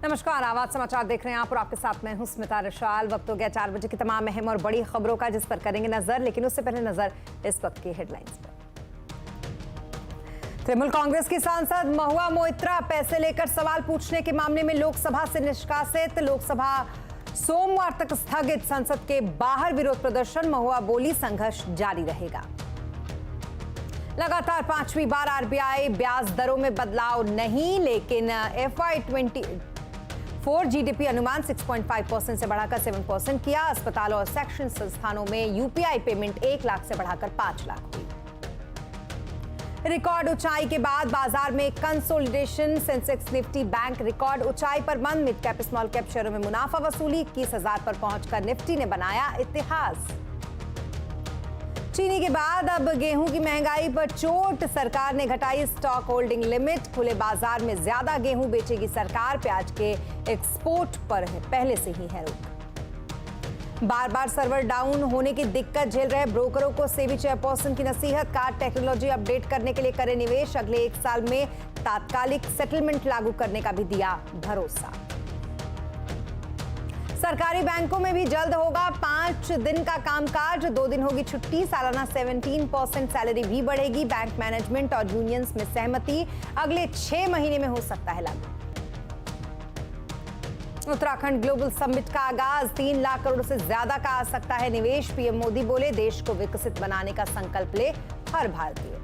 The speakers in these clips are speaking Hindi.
नमस्कार, आवाज समाचार देख रहे हैं आप और आपके साथ मैं हूं स्मिता रिशाल। वक्त हो गया 4 बजे की तमाम अहम और बड़ी खबरों का, जिस पर करेंगे नजर। लेकिन उससे पहले नजर इस वक्त की हेडलाइंस पर। तृणमूल कांग्रेस की सांसद महुआ मोइत्रा पैसे लेकर सवाल पूछने के मामले में लोकसभा से निष्कासित। लोकसभा सोमवार तक स्थगित। संसद के बाहर विरोध प्रदर्शन। महुआ बोली संघर्ष जारी रहेगा। लगातार 5वीं बार आरबीआई ब्याज दरों में बदलाव नहीं, लेकिन FY24 जीडीपी अनुमान 6.5% से बढ़ाकर 7% किया। अस्पताल और शैक्षणिक संस्थानों में यूपीआई पेमेंट 1 लाख से बढ़ाकर 5 लाख हुई। रिकॉर्ड ऊंचाई के बाद बाजार में consolidation. Sensex Nifty bank record ऊंचाई पर बंद। मिड कैप स्मॉल कैप शेयरों में मुनाफा वसूली। 21,000 पर पहुंचकर निफ्टी ने बनाया इतिहास। चीनी के बाद अब गेहूं की महंगाई पर चोट। सरकार ने घटाई स्टॉक होल्डिंग लिमिट। खुले बाजार में ज्यादा गेहूं बेचेगी सरकार। प्याज के एक्सपोर्ट पर पहले से ही है रोक। बार बार सर्वर डाउन होने की दिक्कत झेल रहे ब्रोकरों को सेबी चेयरपर्सन की नसीहत। कार्ड टेक्नोलॉजी अपडेट करने के लिए करें निवेश। अगले 1 साल में तात्कालिक सेटलमेंट लागू करने का भी दिया भरोसा। सरकारी बैंकों में भी जल्द होगा 5 दिन का कामकाज। 2 दिन होगी छुट्टी। सालाना 17% सैलरी भी बढ़ेगी। बैंक मैनेजमेंट और यूनियंस में सहमति। अगले 6 महीने में हो सकता है लागू। उत्तराखंड ग्लोबल समिट का आगाज। 3 लाख करोड़ से ज्यादा का आ सकता है निवेश। पीएम मोदी बोले देश को विकसित बनाने का संकल्प ले हर भारतीय।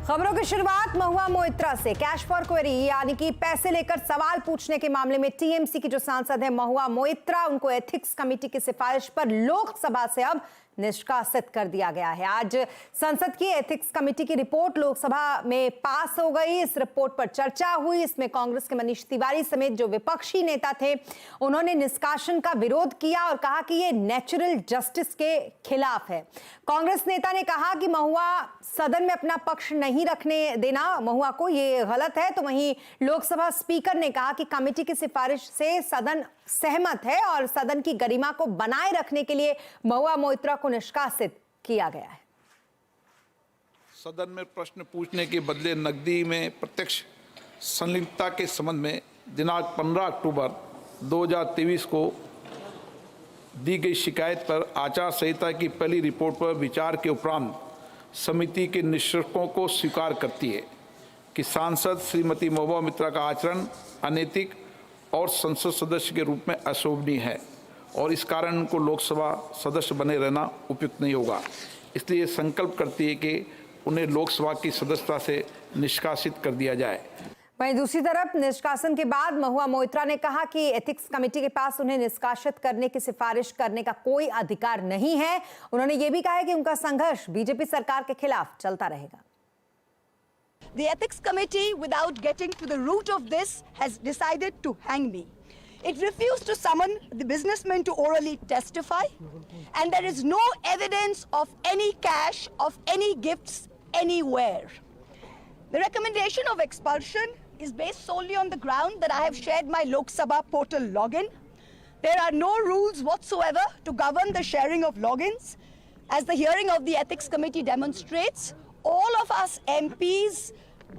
खबरों की शुरुआत महुआ मोइत्रा से। कैश फॉर क्वेरी यानी कि पैसे लेकर सवाल पूछने के मामले में टीएमसी की जो सांसद है महुआ मोइत्रा, उनको एथिक्स कमेटी की सिफारिश पर लोकसभा से अब निष्कासित कर दिया गया है। आज संसद की एथिक्स कमेटी की रिपोर्ट लोकसभा में पास हो गई। इस रिपोर्ट पर चर्चा हुई। इसमें कांग्रेस के मनीष तिवारी समेत जो विपक्षी नेता थे, उन्होंने निष्कासन का विरोध किया और कहा कि ये नेचुरल जस्टिस के खिलाफ है। कांग्रेस नेता ने कहा कि महुआ सदन में अपना पक्ष नहीं रखने देना महुआ को, ये गलत है। तो वहीं लोकसभा स्पीकर ने कहा कि कमेटी की सिफारिश से सदन सहमत है और सदन की गरिमा को बनाए रखने के लिए महुआ मोइत्रा को निष्कासित किया गया है। सदन में प्रश्न पूछने के बदले नकदी में प्रत्यक्ष संलिप्तता के संबंध में दिनांक 15 अक्टूबर 2023 को दी गई शिकायत पर आचार संहिता की पहली रिपोर्ट पर विचार के उपरांत समिति के निष्कर्षों को स्वीकार करती है कि सांसद श्रीमती महुआ मोइत्रा का आचरण अनैतिक और संसद सदस्य के रूप में अशोभनीय है और इस कारण उनको लोकसभा सदस्य बने रहना उपयुक्त नहीं होगा। इसलिए संकल्प करती है कि उन्हें लोकसभा की सदस्यता से निष्कासित कर दिया जाए। वहीं दूसरी तरफ निष्कासन के बाद महुआ मोइत्रा ने कहा कि एथिक्स कमेटी के पास उन्हें निष्कासित करने की सिफारिश करने का कोई अधिकार नहीं है। उन्होंने ये भी कहा है कि उनका संघर्ष बीजेपी सरकार के खिलाफ चलता रहेगा। The Ethics Committee, without getting to the root of this, has decided to hang me. It refused to summon the businessmen to orally testify, and there is no evidence of any cash, of any gifts anywhere. The recommendation of expulsion is based solely on the ground that I have shared my Lok Sabha portal login. There are no rules whatsoever to govern the sharing of logins. As the hearing of the Ethics Committee demonstrates, all of us MPs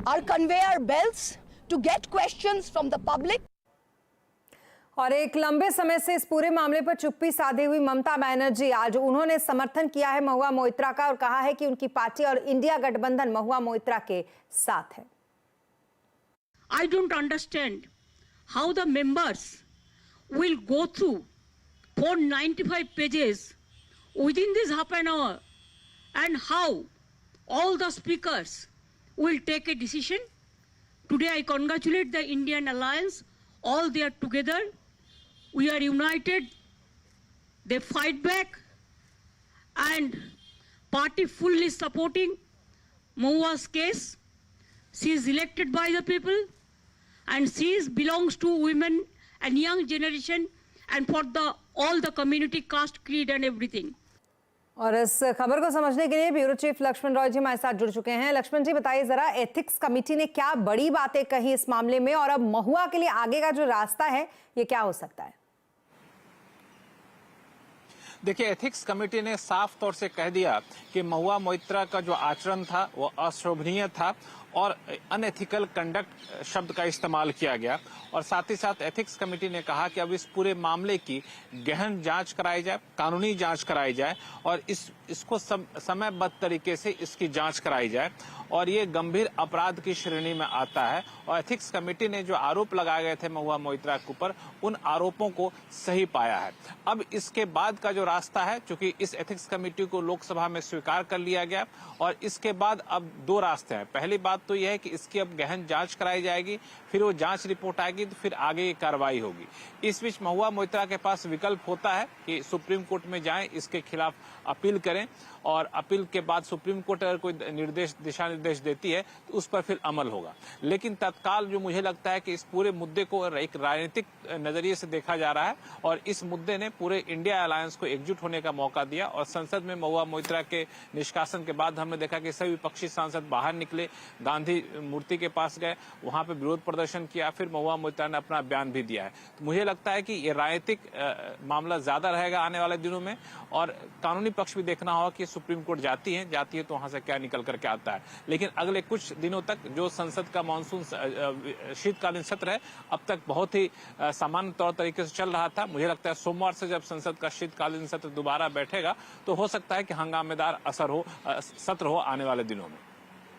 are conveyor belts to get questions from the public. और एक लंबे समय से इस पूरे मामले पर चुप्पी साधे हुई ममता बनर्जी, आज उन्होंने समर्थन किया है महुआ मोइत्रा का और कहा है कि उनकी पार्टी और इंडिया गठबंधन महुआ मोइत्रा के साथ है। I don't understand how the members will go through 495 pages within this half an hour and how all the speakers will take a decision. Today I congratulate the Indian Alliance. All they are together. We are united. They fight back and party fully supporting Mahua's case. She is elected by the people and she belongs to women and young generation and for all the community, caste, creed and everything. और इस खबर को समझने के लिए ब्यूरो चीफ लक्ष्मण रॉय जी हमारे साथ जुड़ चुके हैं। लक्ष्मण जी, बताइए जरा, एथिक्स कमेटी ने क्या बड़ी बातें कही इस मामले में और अब महुआ के लिए आगे का जो रास्ता है ये क्या हो सकता है? देखिए, एथिक्स कमेटी ने साफ तौर से कह दिया कि महुआ मोइत्रा का जो आचरण था वो अशोभनीय था और अनएथिकल कंडक्ट शब्द का इस्तेमाल किया गया। और साथ ही साथ एथिक्स कमेटी ने कहा कि अब इस पूरे मामले की गहन जांच कराई जाए, कानूनी जांच कराई जाए और इसको समयबद्ध तरीके से इसकी जांच कराई जाए और ये गंभीर अपराध की श्रेणी में आता है। और एथिक्स कमेटी ने जो आरोप लगाए गए थे महुआ मोइत्रा के ऊपर, उन आरोपों को सही पाया है। अब इसके बाद का जो रास्ता है, चूंकि इस एथिक्स कमेटी को लोकसभा में स्वीकार कर लिया गया और इसके बाद अब दो रास्ते हैं। पहली बात तो यह है कि इसकी अब गहन जांच कराई जाएगी, फिर वो जांच रिपोर्ट आएगी तो फिर आगे की कार्रवाई होगी। इस बीच महुआ मोइत्रा के पास विकल्प होता है कि सुप्रीम कोर्ट में जाएं, इसके खिलाफ अपील करें और अपील के बाद सुप्रीम कोर्ट अगर कोई दिशा निर्देश देती है तो उस पर फिर अमल होगा। लेकिन तत्काल जो मुझे लगता है कि इस पूरे मुद्दे को एक राजनीतिक नजरिए से देखा जा रहा है और इस मुद्दे ने पूरे इंडिया अलायंस को एकजुट होने का मौका दिया। और संसद में महुआ मोइत्रा के निष्कासन के बाद हमने देखा कि सभी विपक्षी सांसद बाहर निकले, गांधी मूर्ति के पास गए, वहां पे विरोध प्रदर्शन किया, फिर महुआ मोइत्रा ने अपना बयान भी दिया है। तो मुझे लगता है कि ये राजनीतिक मामला ज्यादा रहेगा आने वाले दिनों में और कानूनी पक्ष भी देखना होगा कि सुप्रीम कोर्ट जाती है तो वहां से क्या निकल करके आता है। लेकिन अगले कुछ दिनों तक जो संसद का मानसून शीतकालीन सत्र है, अब तक बहुत ही सामान्य तौर तरीके से चल रहा था। मुझे लगता है सोमवार से जब संसद का शीतकालीन सत्र दोबारा बैठेगा तो हो सकता है कि हंगामेदार सत्र हो आने वाले दिनों में।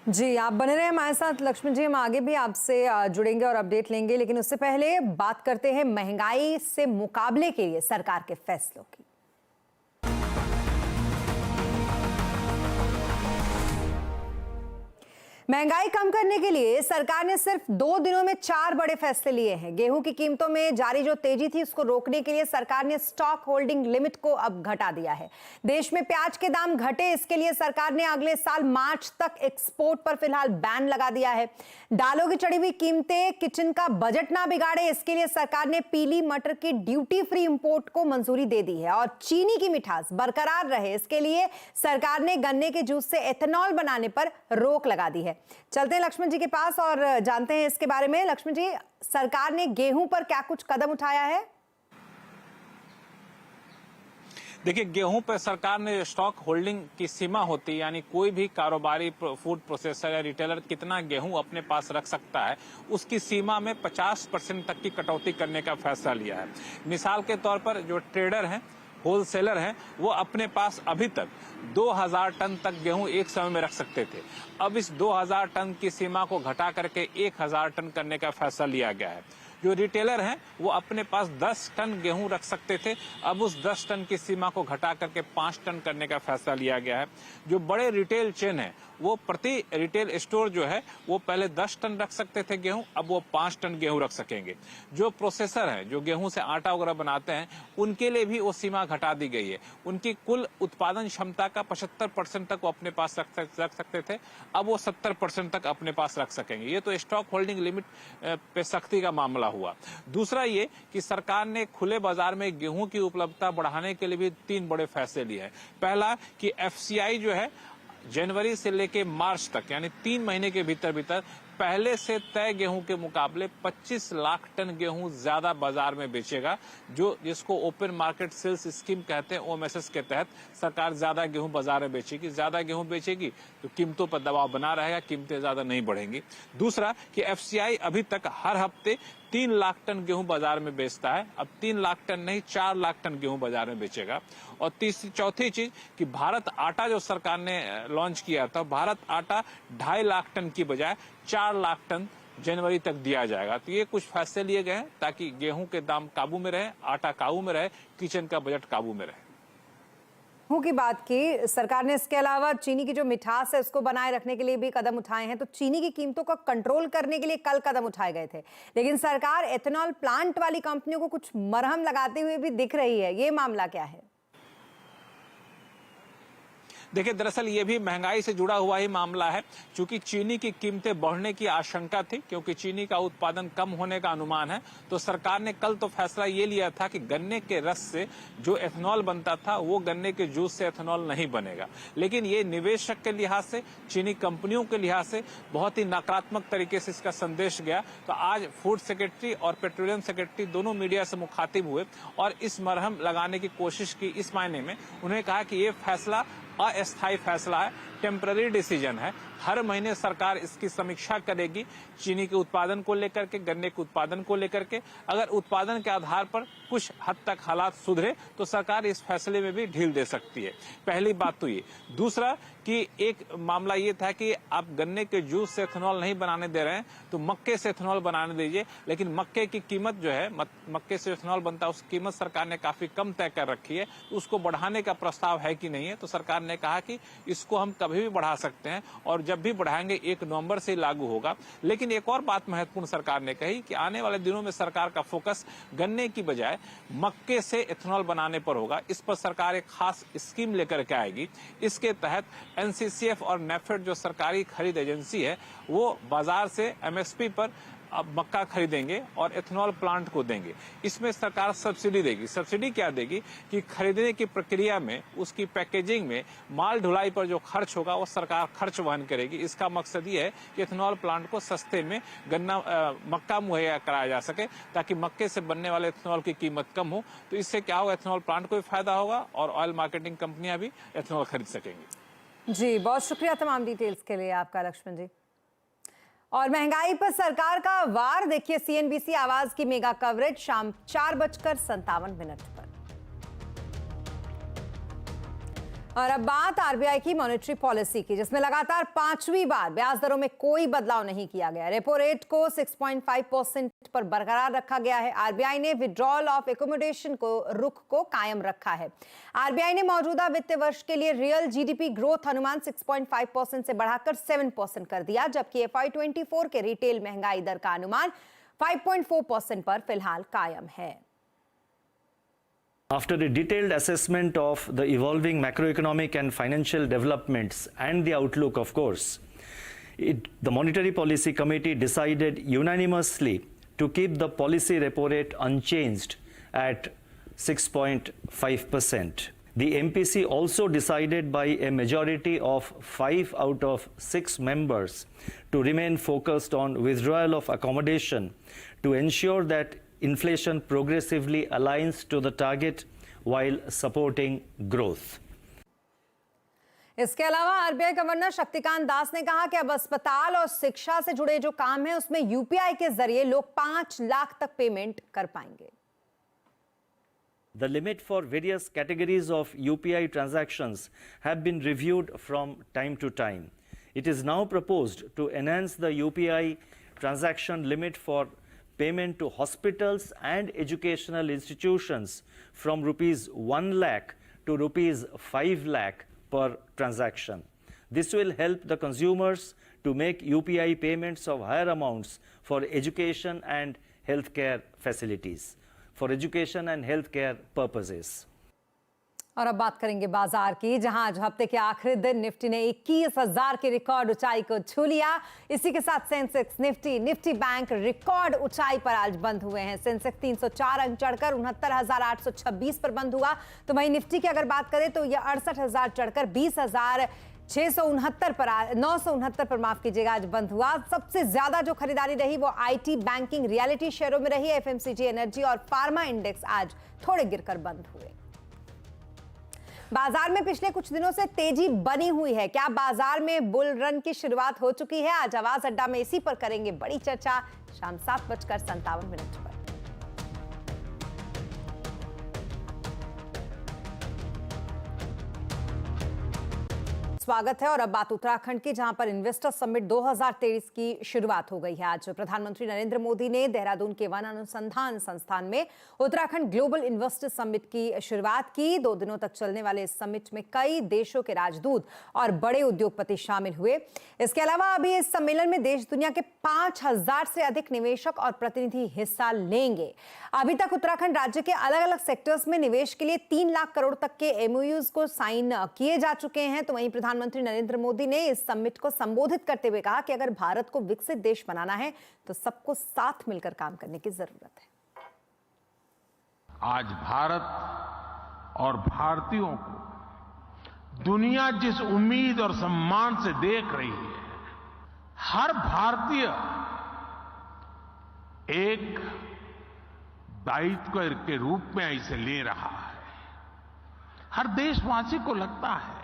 जी, आप बने रहे हमारे साथ लक्ष्मण जी, हम आगे भी आपसे जुड़ेंगे और अपडेट लेंगे, लेकिन उससे पहले बात करते हैं महंगाई से मुकाबले के लिए सरकार के फैसलों की। महंगाई कम करने के लिए सरकार ने सिर्फ 2 दिनों में 4 बड़े फैसले लिए हैं। गेहूं की कीमतों में जारी जो तेजी थी उसको रोकने के लिए सरकार ने स्टॉक होल्डिंग लिमिट को अब घटा दिया है। देश में प्याज के दाम घटे, इसके लिए सरकार ने अगले साल मार्च तक एक्सपोर्ट पर फिलहाल बैन लगा दिया है। दालों की चढ़ी हुई कीमतें किचन का बजट ना बिगाड़े, इसके लिए सरकार ने पीली मटर की ड्यूटी फ्री इंपोर्ट को मंजूरी दे दी है। और चीनी की मिठास बरकरार रहे, इसके लिए सरकार ने गन्ने के जूस से एथेनॉल बनाने पर रोक लगा दी है। चलते हैं लक्ष्मण जी के पास और जानते हैं इसके बारे में। लक्ष्मण जी, सरकार ने गेहूं पर क्या कुछ कदम उठाया है? देखिए, गेहूं पर सरकार ने स्टॉक होल्डिंग की सीमा होती है, यानी कोई भी कारोबारी फूड प्रोसेसर या रिटेलर कितना गेहूं अपने पास रख सकता है, उसकी सीमा में 50% तक की कटौती करने का फैसला लिया है। मिसाल के तौर पर जो ट्रेडर हैं, होलसेलर हैं, वो अपने पास अभी तक 2000 टन तक गेहूं एक समय में रख सकते थे। अब इस 2000 टन की सीमा को घटा करके 1000 टन करने का फैसला लिया गया है। जो रिटेलर हैं वो अपने पास 10 टन गेहूं रख सकते थे, अब उस 10 टन की सीमा को घटा करके 5 टन करने का फैसला लिया गया है। जो बड़े रिटेल चेन है वो प्रति रिटेल स्टोर जो है वो पहले 10 टन रख सकते थे गेहूं, अब वो 5 टन गेहूं रख सकेंगे। जो प्रोसेसर है, जो गेहूं से आटा वगैरह बनाते हैं, उनके लिए भी वो सीमा घटा दी गई है। उनकी कुल उत्पादन क्षमता का 75% तक वो अपने पास रख सकते थे, अब वो 70% तक अपने पास रख सकेंगे। ये तो स्टॉक होल्डिंग लिमिट पे सख्ती का मामला हुआ। दूसरा ये कि सरकार ने खुले बाजार में गेहूं की उपलब्धता बढ़ाने के लिए भी 3 बड़े फैसले लिए हैं। पहला कि एफसीआई जो है जनवरी से लेके मार्च तक, यानी 3 महीने के भीतर पहले से तय गेहूं के मुकाबले 25 लाख टन गेहूं ज्यादा बाजार में बेचेगा। जिसको ओपन मार्केट सेल्स स्कीम कहते हैं, ओएमएसएस के तहत सरकार ज्यादा गेहूं बाजार में बेचेगी। ज्यादा गेहूं बेचेगी तो कीमतों पर दबाव बना रहेगा, कीमतें ज्यादा नहीं बढ़ेंगी। दूसरा कि एफसीआई अभी तक हर हफ्ते 3 लाख टन गेहूं बाजार में बेचता है, अब 3 लाख टन नहीं 4 लाख टन गेहूं बाजार में बेचेगा। और चौथी चीज कि भारत आटा जो सरकार ने लॉन्च किया था, भारत आटा 2.5 लाख टन की बजाय 4 लाख टन जनवरी तक दिया जाएगा। तो ये कुछ फैसले लिए गए हैं ताकि गेहूं के दाम काबू में रहे, आटा काबू में रहे, किचन का बजट काबू में रहे। गेहूं की बात की सरकार ने, इसके अलावा चीनी की जो मिठास है उसको बनाए रखने के लिए भी कदम उठाए हैं। तो चीनी की कीमतों को कंट्रोल करने के लिए कल कदम उठाए गए थे, लेकिन सरकार एथेनॉल प्लांट वाली कंपनियों को कुछ मरहम लगाते हुए भी दिख रही है। ये मामला क्या है? देखिए, दरअसल ये भी महंगाई से जुड़ा हुआ ही मामला है। चूंकि चीनी की कीमतें बढ़ने की आशंका थी, क्योंकि चीनी का उत्पादन कम होने का अनुमान है, तो सरकार ने कल तो फैसला ये लिया था कि गन्ने के रस से जो एथेनॉल बनता था वो गन्ने के जूस से एथेनॉल नहीं बनेगा। लेकिन ये निवेशक के लिहाज से, चीनी कंपनियों के लिहाज से बहुत ही नकारात्मक तरीके से इसका संदेश गया। तो आज फूड सेक्रेटरी और पेट्रोलियम सेक्रेटरी दोनों मीडिया से मुखातिब हुए और इस मरहम लगाने की कोशिश की। इस मायने में उन्होंने कहा कि ये फैसला अस्थायी फैसला है, टेम्पररी डिसीजन है। हर महीने सरकार इसकी समीक्षा करेगी, चीनी के उत्पादन को लेकर के, गन्ने के उत्पादन को लेकर के। अगर उत्पादन के आधार पर कुछ हद तक हालात सुधरे तो सरकार इस फैसले में भी ढील दे सकती है। पहली बात तो ये। दूसरा कि एक मामला ये था कि आप गन्ने के जूस से एथेनॉल नहीं बनाने दे रहे हैं तो मक्के से एथेनॉल बनाने दीजिए, लेकिन मक्के की कीमत जो है, मक्के से एथेनॉल बनता है, उस कीमत सरकार ने काफी कम तय कर रखी है। तो उसको बढ़ाने का प्रस्ताव है कि नहीं है, तो सरकार ने कहा कि इसको हम कभी भी बढ़ा सकते हैं और जब भी बढ़ाएंगे 1 नवंबर से लागू होगा। लेकिन एक और बात महत्वपूर्ण सरकार ने कही कि आने वाले दिनों में सरकार का फोकस गन्ने की बजाय मक्के से एथेनॉल बनाने पर होगा। इस पर सरकार एक खास स्कीम लेकर के आएगी। इसके तहत एनसीसीएफ और नेफेड जो सरकारी खरीद एजेंसी है वो बाजार से एमएसपी पर अब मक्का खरीदेंगे और एथेनॉल प्लांट को देंगे। इसमें सरकार सब्सिडी देगी। सब्सिडी क्या देगी कि खरीदने की प्रक्रिया में, उसकी पैकेजिंग में, माल ढुलाई पर जो खर्च होगा वो सरकार खर्च वहन करेगी। इसका मकसद ये है कि एथेनॉल प्लांट को सस्ते में मक्का मुहैया कराया जा सके ताकि मक्के से बनने वाले एथेनॉल की कीमत कम हो। तो इससे क्या होगा, एथेनॉल प्लांट को भी फायदा होगा और ऑयल मार्केटिंग कंपनियां भी एथेनॉल खरीद सकेंगी। जी, बहुत शुक्रिया तमाम डिटेल्स के लिए आपका लक्ष्मण जी। और महंगाई पर सरकार का वार देखिए सीएनबीसी आवाज की मेगा कवरेज शाम 4:57 पर। और अब बात आरबीआई की मॉनेटरी पॉलिसी की, जिसमें लगातार 5वीं बार ब्याज दरों में कोई बदलाव नहीं किया गया। रेपो रेट को 6.5% पर बरकरार रखा गया है। आरबीआई ने विड्रॉल ऑफ एकोमोडेशन को रुख को कायम रखा है। आरबीआई ने मौजूदा वित्तीय वर्ष के लिए रियल जीडीपी ग्रोथ अनुमान 6.5% से बढ़ाकर 7% कर दिया, जबकि FY24 के रिटेल महंगाई दर का अनुमान 5.4% पर फिलहाल कायम है। After a detailed assessment of the evolving macroeconomic and financial developments and the outlook, of course, the Monetary Policy Committee decided unanimously to keep the policy repo rate unchanged at 6.5%. The MPC also decided by a majority of 5 out of 6 members to remain focused on withdrawal of accommodation to ensure that inflation progressively aligns to the target while supporting growth. इसके अलावा आरबीआई गवर्नर शक्तिकांत दास ने कहा कि अब अस्पताल और शिक्षा से जुड़े जो काम है उसमें यूपीआई के जरिए लोग 5 लाख तक पेमेंट कर पाएंगे। The limit for various categories of UPI transactions have been reviewed from time to time. It is now proposed to enhance the UPI transaction limit for payment to hospitals and educational institutions from rupees 1 lakh to rupees 5 lakh per transaction. This will help the consumers to make UPI payments of higher amounts for education and healthcare facilities, for education and healthcare purposes. और अब बात करेंगे बाजार की, जहां आज हफ्ते के आखिरी दिन निफ्टी ने 21,000 की रिकॉर्ड ऊंचाई को छू लिया। इसी के साथ सेंसेक्स, निफ्टी बैंक रिकॉर्ड ऊंचाई पर आज बंद हुए हैं। सेंसेक्स 304 अंक चढ़कर 69,826 पर बंद हुआ। तो वहीं निफ्टी की अगर बात करें तो यह 68,000 चढ़कर 20,669 पर 969 पर माफ कीजिएगा आज बंद हुआ। सबसे ज्यादा जो खरीदारी रही वो आईटी, बैंकिंग, रियलिटी शेयरों में रही। एफएमसीजी, एनर्जी और फार्मा इंडेक्स आज थोड़े गिरकर बंद हुए। बाजार में पिछले कुछ दिनों से तेजी बनी हुई है। क्या बाजार में बुल रन की शुरुआत हो चुकी है? आज आवाज अड्डा में इसी पर करेंगे बड़ी चर्चा शाम 7:57 पर। स्वागत है और अब बात उत्तराखंड की, जहां पर इन्वेस्टर समिट 2023 की शुरुआत हो गई है। आज प्रधानमंत्री नरेंद्र मोदी ने देहरादून के वन अनुसंधान संस्थान में उत्तराखंड ग्लोबल इन्वेस्टर समिट की शुरुआत की। 2 दिनों तक चलने वाले इस समिट में कई देशों के राजदूत और बड़े उद्योगपति शामिल हुए। इसके अलावा अभी इस सम्मेलन में देश दुनिया के 5,000 से अधिक निवेशक और प्रतिनिधि हिस्सा लेंगे। अभी तक उत्तराखंड राज्य के अलग अलग सेक्टर्स में निवेश के लिए 3 लाख करोड़ तक के एमओयूज को साइन किए जा चुके हैं। तो वहीं प्रधानमंत्री नरेंद्र मोदी ने इस समिट को संबोधित करते हुए कहा कि अगर भारत को विकसित देश बनाना है तो सबको साथ मिलकर काम करने की जरूरत है। आज भारत और भारतीयों को दुनिया जिस उम्मीद और सम्मान से देख रही है, हर भारतीय एक दायित्व के रूप में इसे ले रहा है। हर देशवासी को लगता है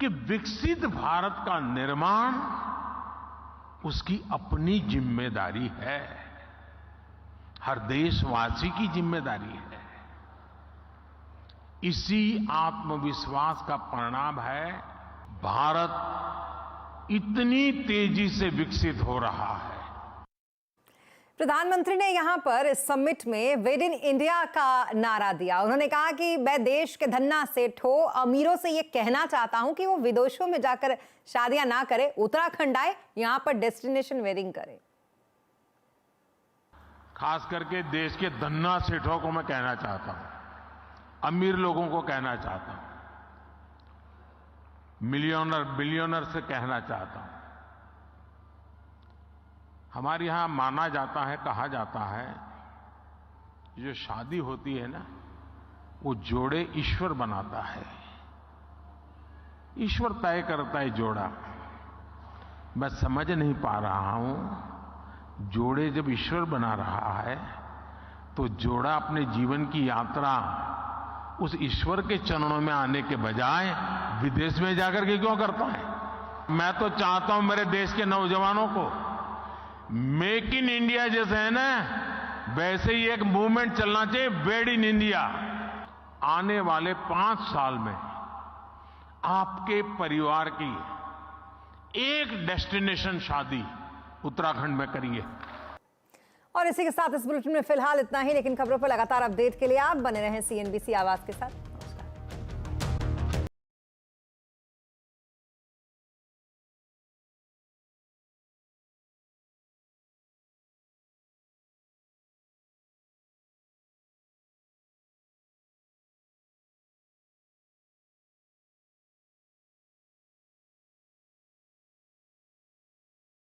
कि विकसित भारत का निर्माण उसकी अपनी जिम्मेदारी है, हर देशवासी की जिम्मेदारी है। इसी आत्मविश्वास का परिणाम है भारत इतनी तेजी से विकसित हो रहा है। प्रधानमंत्री ने यहां पर इस समिट में मेड इन इंडिया का नारा दिया। उन्होंने कहा कि मैं देश के धन्ना सेठ हो अमीरों से यह कहना चाहता हूं कि वो विदेशों में जाकर शादियां ना करें, उत्तराखंड आए, यहां पर डेस्टिनेशन वेडिंग करें। खास करके देश के धन्ना सेठों को मैं कहना चाहता हूं, अमीर लोगों को कहना चाहता हूं, मिलियनर बिलियनर से कहना चाहता हूं, हमारे यहां माना जाता है, कहा जाता है, जो शादी होती है ना, वो जोड़े ईश्वर बनाता है, ईश्वर तय करता है जोड़ा। मैं समझ नहीं पा रहा हूं, जोड़े जब ईश्वर बना रहा है तो जोड़ा अपने जीवन की यात्रा उस ईश्वर के चरणों में आने के बजाय विदेश में जाकर के क्यों करता है? मैं तो चाहता हूं मेरे देश के नौजवानों को मेक इन इंडिया जैसे है ना, वैसे ही एक मूवमेंट चलना चाहिए, मेड इन इंडिया। आने वाले 5 साल में आपके परिवार की एक डेस्टिनेशन शादी उत्तराखंड में करिए। और इसी के साथ इस बुलेटिन में फिलहाल इतना ही, लेकिन खबरों पर लगातार अपडेट के लिए आप बने रहें CNBC आवाज के साथ।